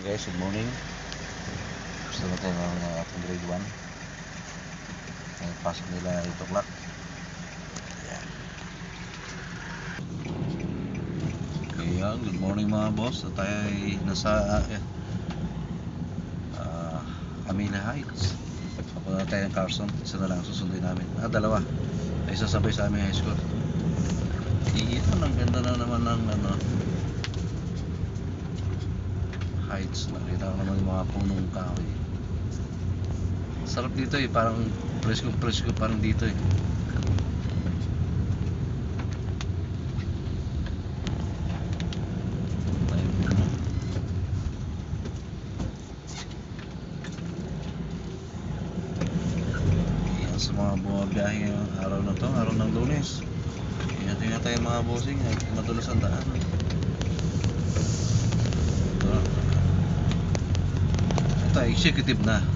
Guys, good morning. Gusto na tayo ng ating grade 1. Ang pasok nila 8 o'clock. Ayan. Kaya, good morning mga boss. Tayo ay nasa Amelia Heights. Papunta tayo ng Carson. Isa na lang susunduin namin. Dalawa. Ay sasabay sa aming high school. Iyan, ang ganda na naman ng Heights. Nakita ko naman yung mga punong kahoy. Sarap dito parang presko parang dito Yan sa mga bumabiyahe ng araw na to, araw ng Lunes. Ingat tayo mga bossing, madulas ang daan. Ito, executive na tayo.